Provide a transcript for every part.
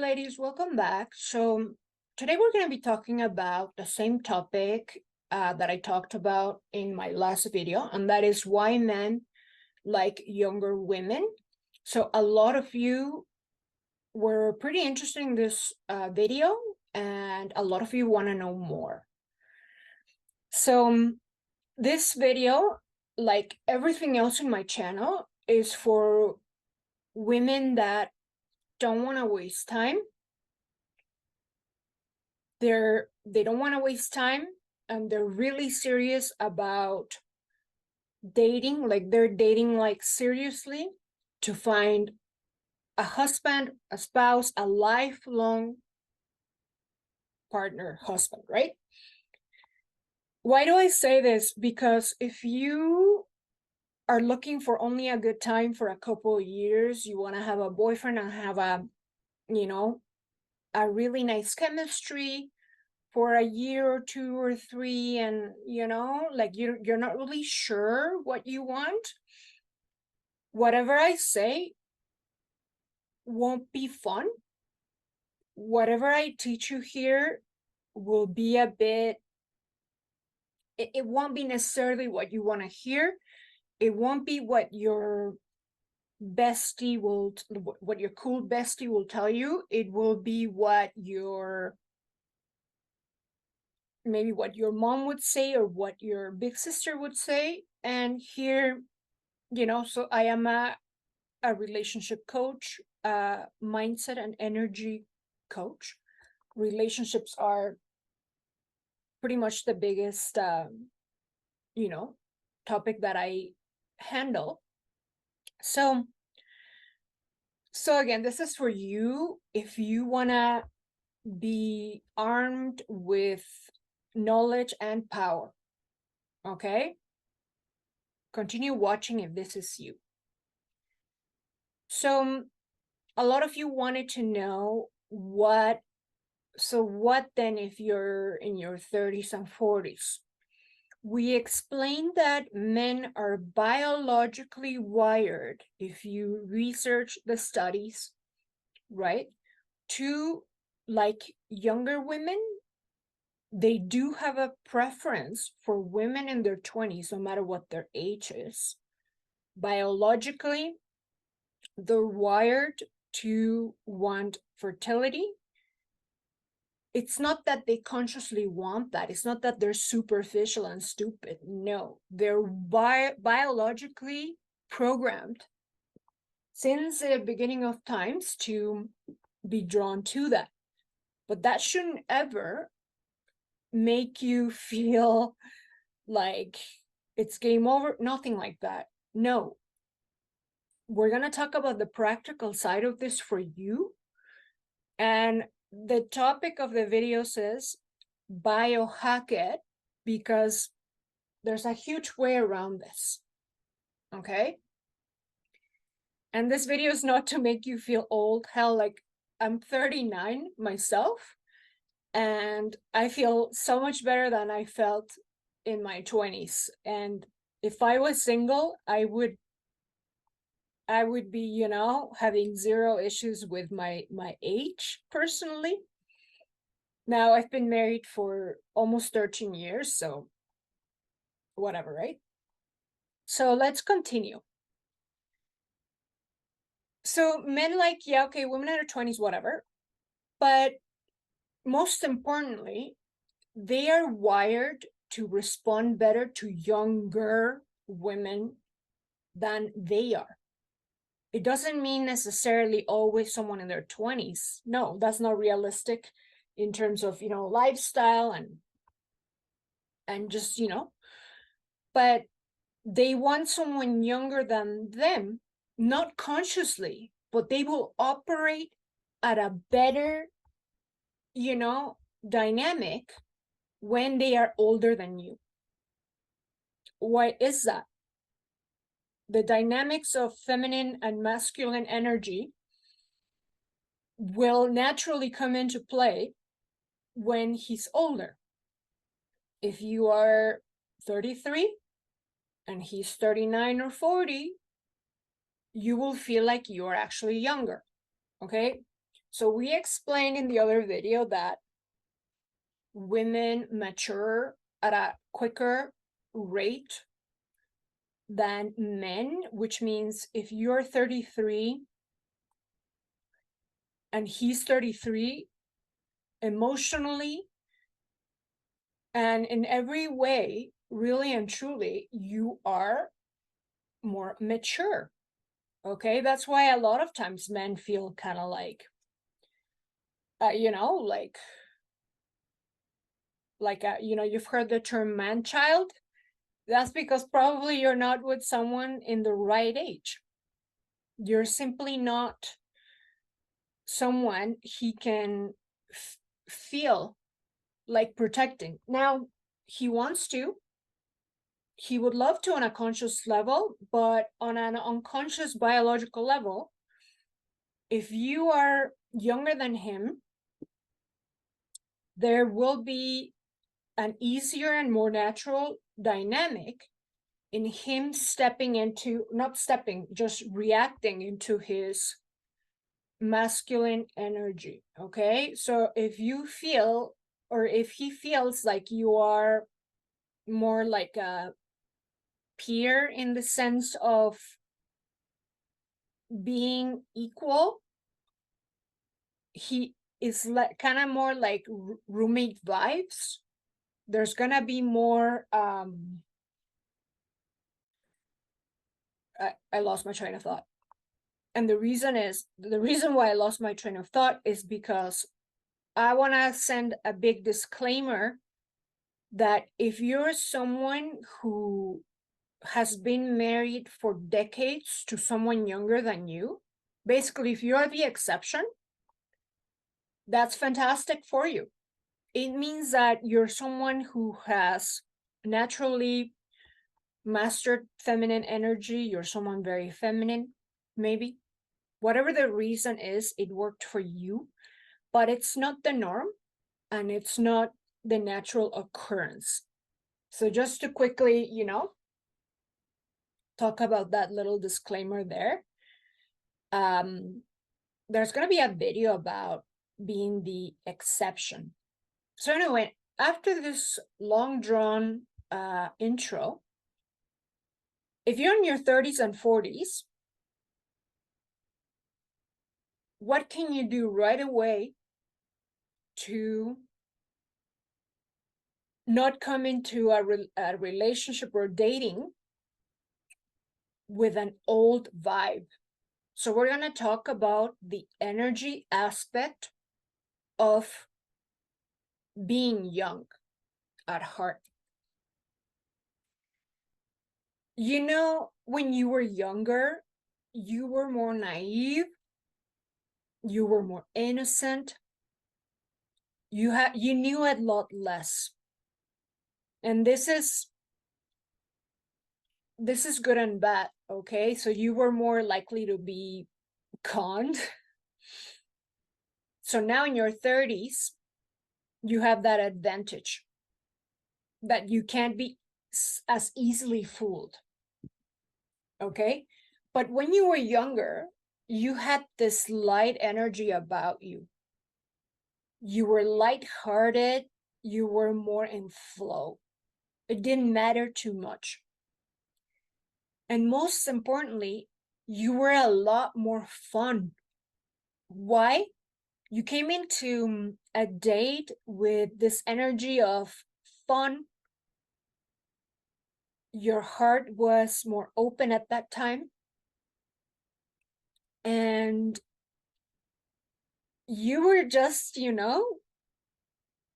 ladies, welcome back. So today we're going to be talking about the same topic that I talked about in my last video, and that is why men like younger women. So a lot of you were pretty interested in this video, and a lot of you want to know more. So this video, like everything else in my channel, is for women that don't want to waste time. They don't want to waste time, and they're really serious about dating. Like they're dating like seriously to find a husband, a spouse, a lifelong partner, husband, right? Why do I say this? Because if you are looking for only a good time for a couple of years, you want to have a boyfriend and have a really nice chemistry for a year or 2 or 3, and like you're not really sure what you want, whatever I say won't be fun. Whatever I teach you here will be a bit, it won't be necessarily what you want to hear. It won't be what your what your cool bestie will tell you. It will be maybe what your mom would say or what your big sister would say. And here, so I am a relationship coach, mindset and energy coach. Relationships are pretty much the biggest topic that I handle. So again, this is for you if you want to be armed with knowledge and power. Okay, continue watching if this is you. So a lot of you wanted to know what then if you're in your 30s and 40s. We explained that men are biologically wired, if you research the studies, right, to like younger women. They do have a preference for women in their 20s, no matter what their age is. Biologically, they're wired to want fertility. It's not that they consciously want that. It's not that they're superficial and stupid. No, they're biologically programmed since the beginning of times to be drawn to that. But that shouldn't ever make you feel like it's game over. Nothing like that. No. We're going to talk about the practical side of this for you. And the topic of the video says biohack it, because there's a huge way around this. Okay? And this video is not to make you feel old. Hell, like I'm 39 myself, and I feel so much better than I felt in my 20s. And if I was single, I would be, having zero issues with my age personally. Now I've been married for almost 13 years, so whatever, right? So let's continue. So men like, yeah, okay, women in their 20s, whatever. But most importantly, they are wired to respond better to younger women than they are. It doesn't mean necessarily always someone in their 20s. No, that's not realistic in terms of, lifestyle and just, but they want someone younger than them, not consciously, but they will operate at a better, dynamic when they are older than you. Why is that? The dynamics of feminine and masculine energy will naturally come into play when he's older. If you are 33 and he's 39 or 40, you will feel like you're actually younger. Okay? So we explained in the other video that women mature at a quicker rate than men, which means if you're 33 and he's 33, emotionally and in every way, really and truly, you are more mature. Okay, that's why a lot of times men feel kind of like, you know, you've heard the term man child. That's because probably you're not with someone in the right age. You're simply not someone he can feel like protecting. Now, he wants to, he would love to on a conscious level, but on an unconscious biological level, if you are younger than him, there will be an easier and more natural dynamic in him stepping into, not stepping, just reacting into his masculine energy. Okay, so if you feel, or if he feels like you are more like a peer in the sense of being equal, he is like kind of more like roommate vibes. There's gonna be more I lost my train of thought. And the reason why I lost my train of thought is because I want to send a big disclaimer that if you're someone who has been married for decades to someone younger than you, basically, if you're the exception, that's fantastic for you. It means that you're someone who has naturally mastered feminine energy. You're someone very feminine, maybe. Whatever the reason is, it worked for you, but it's not the norm and it's not the natural occurrence. So just to quickly, talk about that little disclaimer there. There's going to be a video about being the exception. So anyway, after this long drawn intro, if you're in your 30s and 40s, what can you do right away to not come into a relationship or dating with an old vibe? So we're going to talk about the energy aspect of being young at heart. When you were younger, you were more naive, you were more innocent, you knew a lot less. And this is good and bad, okay? So you were more likely to be conned. So now in your 30s, you have that advantage that you can't be as easily fooled, okay? But when you were younger, you had this light energy about you. You were lighthearted, you were more in flow. It didn't matter too much. And most importantly, you were a lot more fun. Why? You came into a date with this energy of fun. Your heart was more open at that time. And you were just,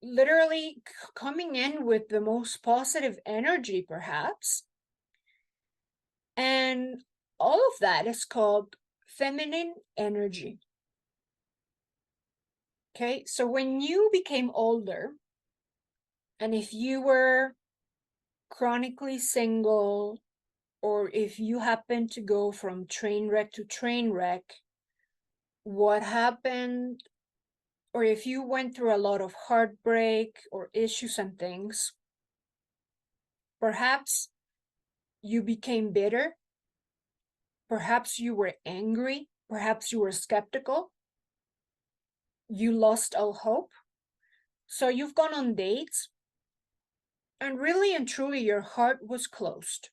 literally coming in with the most positive energy, perhaps. And all of that is called feminine energy. Okay, so when you became older, and if you were chronically single, or if you happen to go from train wreck to train wreck, what happened, or if you went through a lot of heartbreak or issues and things, perhaps you became bitter, perhaps you were angry, perhaps you were skeptical. you lost all hope. So you've gone on dates, and really and truly, your heart was closed.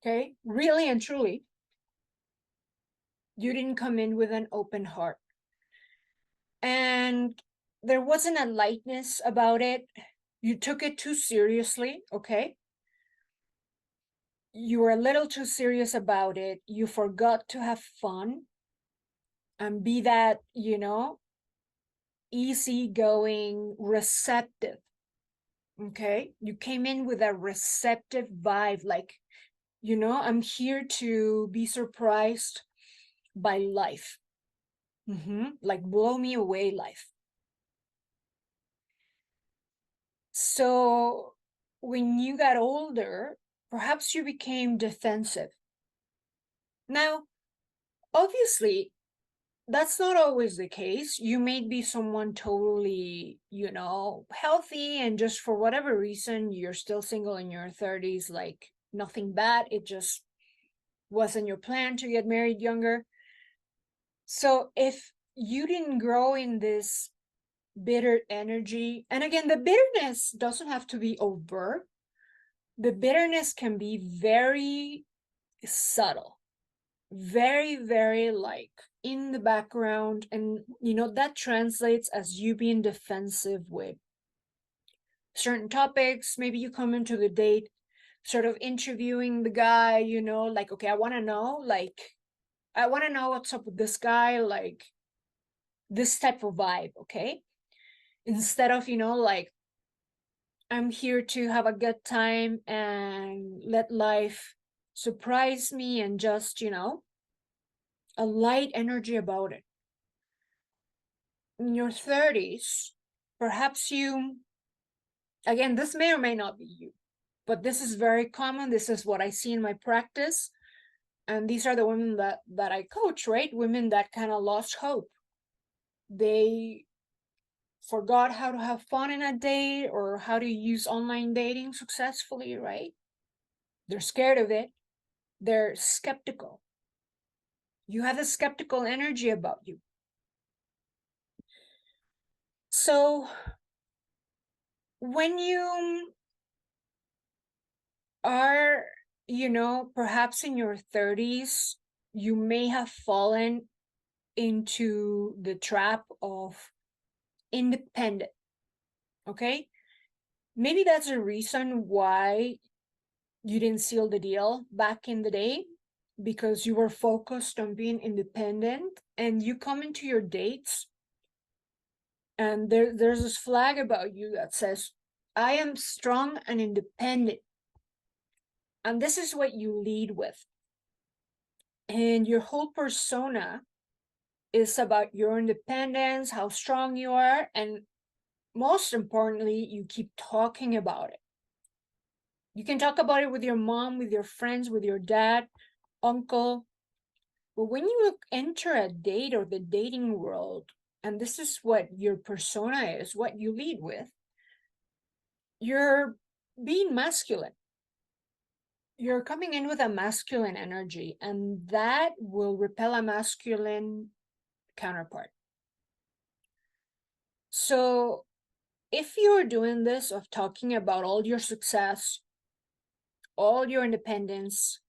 Okay? Really and truly, you didn't come in with an open heart. And there wasn't a lightness about it. You took it too seriously, okay? You were a little too serious about it. You forgot to have fun and be that, easygoing, receptive. Okay? You came in with a receptive vibe, like, I'm here to be surprised by life. Like, blow me away, life. So when you got older, perhaps you became defensive. Now, obviously, that's not always the case. You may be someone totally, healthy, and just for whatever reason, you're still single in your 30s, like nothing bad. It just wasn't your plan to get married younger. So if you didn't grow in this bitter energy, and again, the bitterness doesn't have to be overt. The bitterness can be very subtle, very, very like in the background. And, that translates as you being defensive with certain topics. Maybe you come into the date sort of interviewing the guy, like, okay, I want to know what's up with this guy, like this type of vibe, okay? Instead of, like, I'm here to have a good time and let life surprise me, and just, a light energy about it. In your 30s, perhaps again, this may or may not be you, but this is very common. This is what I see in my practice. And these are the women that I coach, right? Women that kind of lost hope. They forgot how to have fun in a date or how to use online dating successfully, right? They're scared of it. They're skeptical. You have a skeptical energy about you. So when you are, perhaps in your 30s, you may have fallen into the trap of independent. Okay? Maybe that's a reason why you didn't seal the deal back in the day, because you were focused on being independent, and you come into your dates and there's this flag about you that says, I am strong and independent. And this is what you lead with. And your whole persona is about your independence, how strong you are, and most importantly, you keep talking about it. You can talk about it with your mom, with your friends, with your dad, uncle. But when you enter a date or the dating world, and this is what your persona is, what you lead with, you're being masculine. You're coming in with a masculine energy, and that will repel a masculine counterpart. So if you're doing this of talking about all your success, all your independence,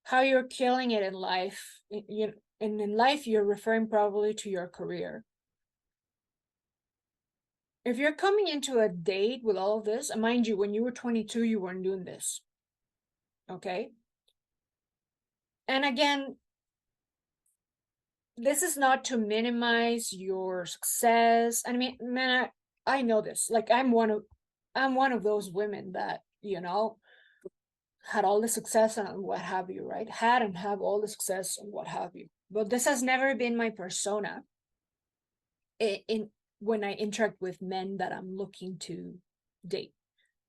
how you're killing it in life, and in life you're referring probably to your career. If you're coming into a date with all of this, and mind you, when you were 22, you weren't doing this. Okay? And again, this is not to minimize your success. I mean, man, I know this. Like, I'm one of those women that, had all the success and what have you, right? Had and have all the success and what have you. But this has never been my persona in when I interact with men that I'm looking to date.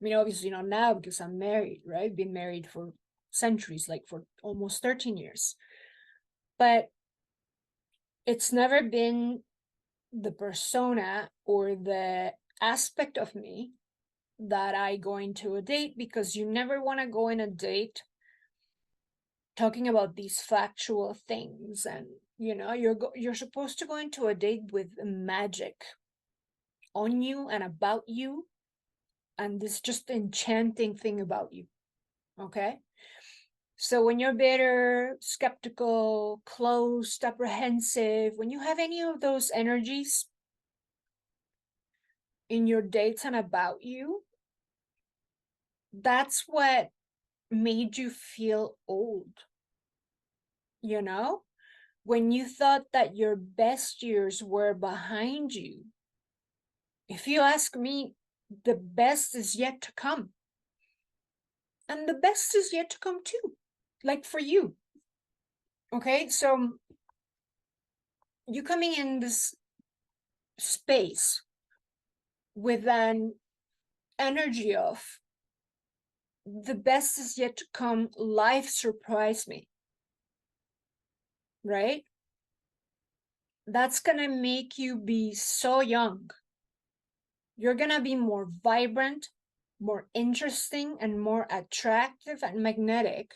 I mean, obviously not now because I'm married, right? Been married for centuries, like for almost 13 years. But it's never been the persona or the aspect of me that I go into a date, because you never want to go in a date talking about these factual things, and you're supposed to go into a date with magic on you and about you, and this just enchanting thing about you. Okay, so when you're bitter, skeptical, closed, apprehensive, when you have any of those energies in your dates and about you, that's what made you feel old. When you thought that your best years were behind you, if you ask me, the best is yet to come. And the best is yet to come too, like for you. Okay, so you coming in this space with an energy of the best is yet to come, life surprised me, right? That's gonna make you be so young. You're gonna be more vibrant, more interesting, and more attractive and magnetic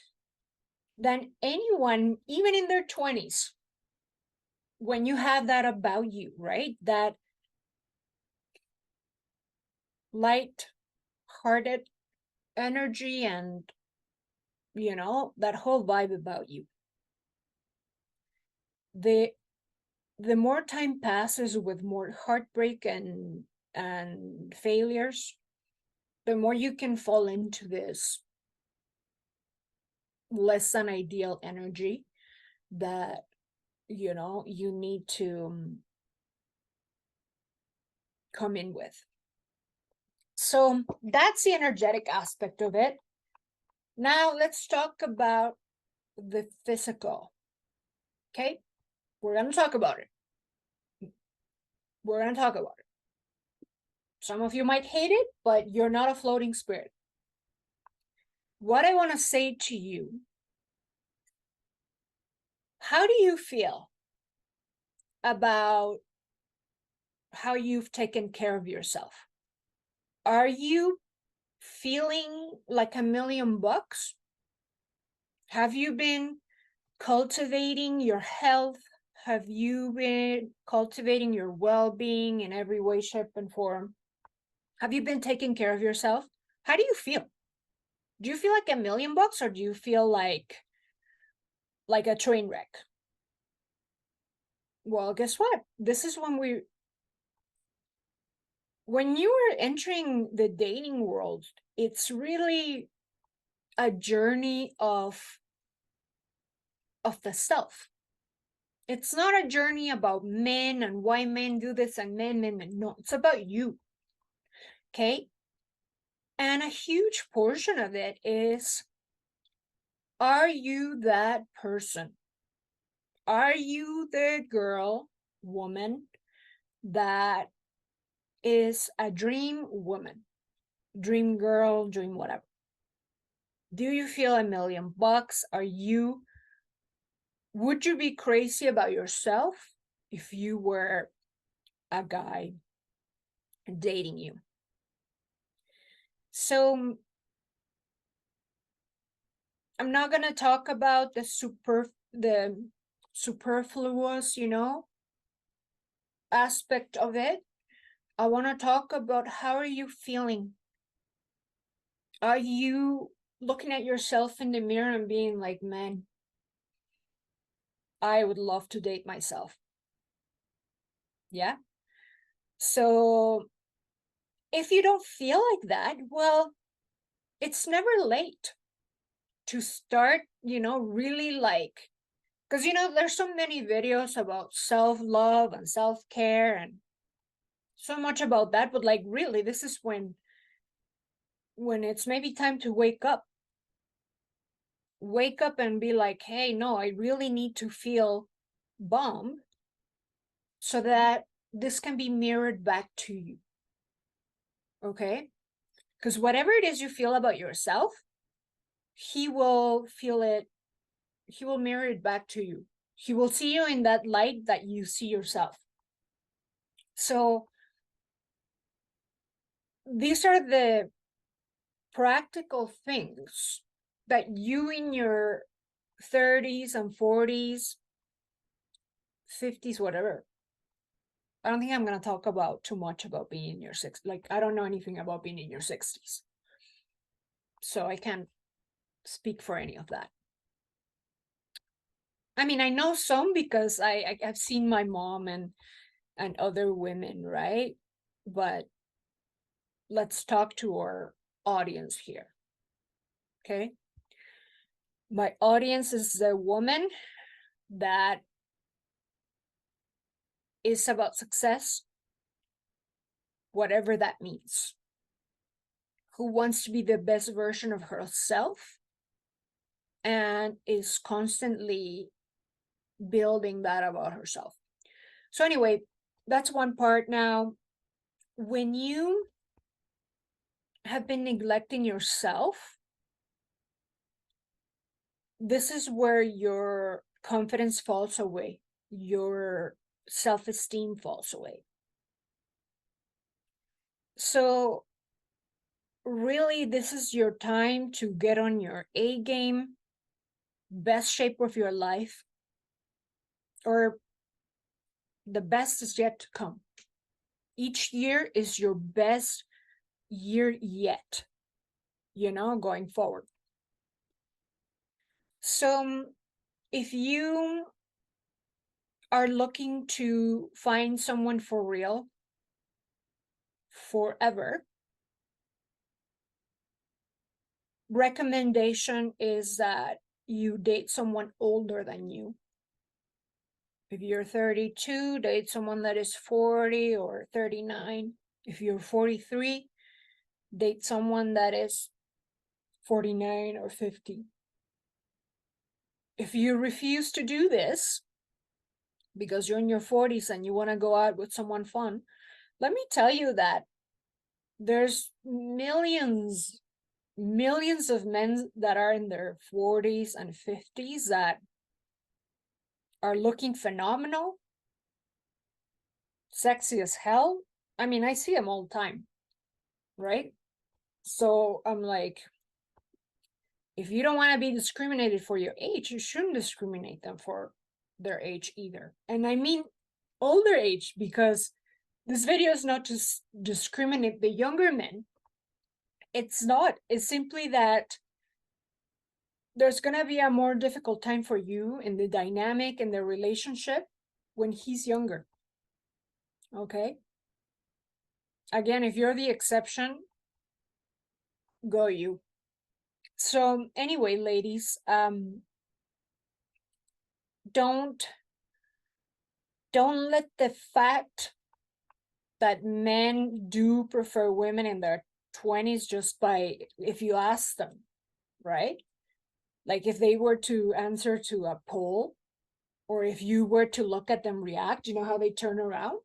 than anyone, even in their 20s, when you have that about you, right? That light-hearted energy and, that whole vibe about you. The more time passes with more heartbreak and failures, the more you can fall into this less than ideal energy that you need to come in with. So that's the energetic aspect of it. Now let's talk about the physical. Okay, we're going to talk about it. Some of you might hate it, but you're not a floating spirit. What I want to say to you, how do you feel about how you've taken care of yourself? Are you feeling like $1,000,000? Have you been cultivating your health? Have you been cultivating your well-being in every way, shape, and form? Have you been taking care of yourself? How do you feel? Do you feel like $1,000,000, or do you feel like a train wreck? Well, guess what? This is when you are entering the dating world, it's really a journey of the self. It's not a journey about men and why men do this and men. No, it's about you. Okay? And a huge portion of it is, are you that person? Are you the girl, woman, that is a dream woman, dream girl, dream whatever? Do you feel $1,000,000? Would you be crazy about yourself if you were a guy dating you? So I'm not going to talk about the superfluous, aspect of it. I want to talk about, how are you feeling? Are you looking at yourself in the mirror and being like, man, I would love to date myself? Yeah. So if you don't feel like that, well, it's never late to start, really because, there's so many videos about self-love and self-care and so much about that, but really, this is when it's maybe time to wake up and be like, hey, no, I really need to feel bomb so that this can be mirrored back to you. Okay? Because whatever it is you feel about yourself, he will feel it, he will mirror it back to you. He will see you in that light that you see yourself. So these are the practical things that you in your 30s and 40s, 50s, whatever. I don't think I'm going to talk about too much about being in your 60s. Like, I don't know anything about being in your 60s. So I can't speak for any of that. I mean, I know some because I've seen my mom and other women, right? But let's talk to our audience here. Okay. My audience is a woman that is about success, whatever that means, who wants to be the best version of herself and is constantly building that about herself. So anyway, that's one part. Now, when you have been neglecting yourself, this is where your confidence falls away, your self-esteem falls away. So really, this is your time to get on your A game, best shape of your life, or the best is yet to come. Each year is your best year yet, going forward. So if you are looking to find someone for real, forever, recommendation is that you date someone older than you. If you're 32, date someone that is 40 or 39. If you're 43, date someone that is 49 or 50. If you refuse to do this because you're in your 40s and you want to go out with someone fun, let me tell you that there's millions of men that are in their 40s and 50s that are looking phenomenal, sexy as hell. I mean, I see them all the time, right? So I'm like, if you don't want to be discriminated for your age, you shouldn't discriminate them for their age either. And I mean older age, because this video is not to discriminate the younger men. It's not. It's simply that there's going to be a more difficult time for you in the dynamic and the relationship when he's younger. Okay? Again, if you're the exception, go you. So anyway, ladies, don't let the fact that men do prefer women in their 20s just by, if you ask them, right? Like if they were to answer to a poll, or if you were to look at them react, you know how they turn around,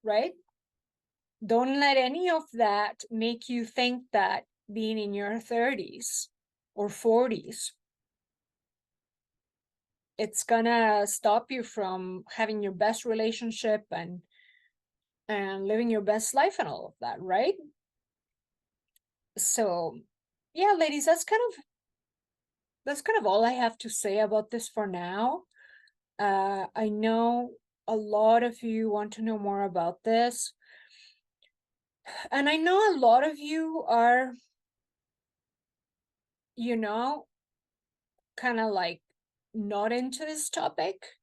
right? Don't let any of that make you think that being in your 30s or 40s, it's gonna stop you from having your best relationship and living your best life and all of that, right? So yeah, ladies, that's kind of all I have to say about this for now. I know a lot of you want to know more about this, and I know a lot of you are, kind of like not into this topic.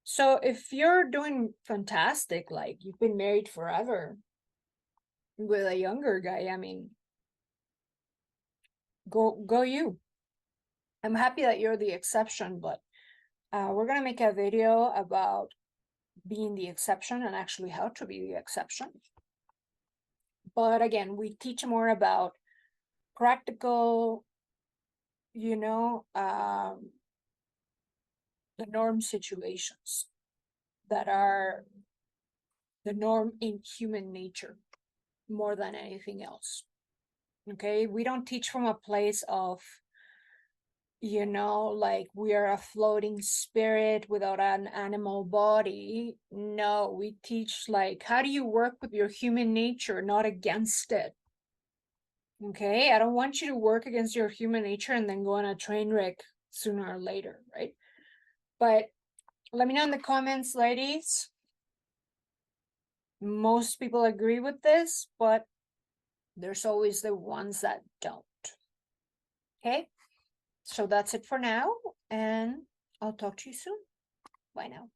So if you're doing fantastic, like you've been married forever with a younger guy, I mean, go you. I'm happy that you're the exception, but we're gonna make a video about being the exception and actually how to be the exception. But again, we teach more about practical, the norm situations that are the norm in human nature more than anything else. Okay, we don't teach from a place of, like we are a floating spirit without an animal body. No, we teach like, how do you work with your human nature, not against it? Okay, I don't want you to work against your human nature and then go on a train wreck sooner or later, right? But let me know in the comments, ladies. Most people agree with this, but there's always the ones that don't. Okay, so that's it for now, and I'll talk to you soon. Bye now.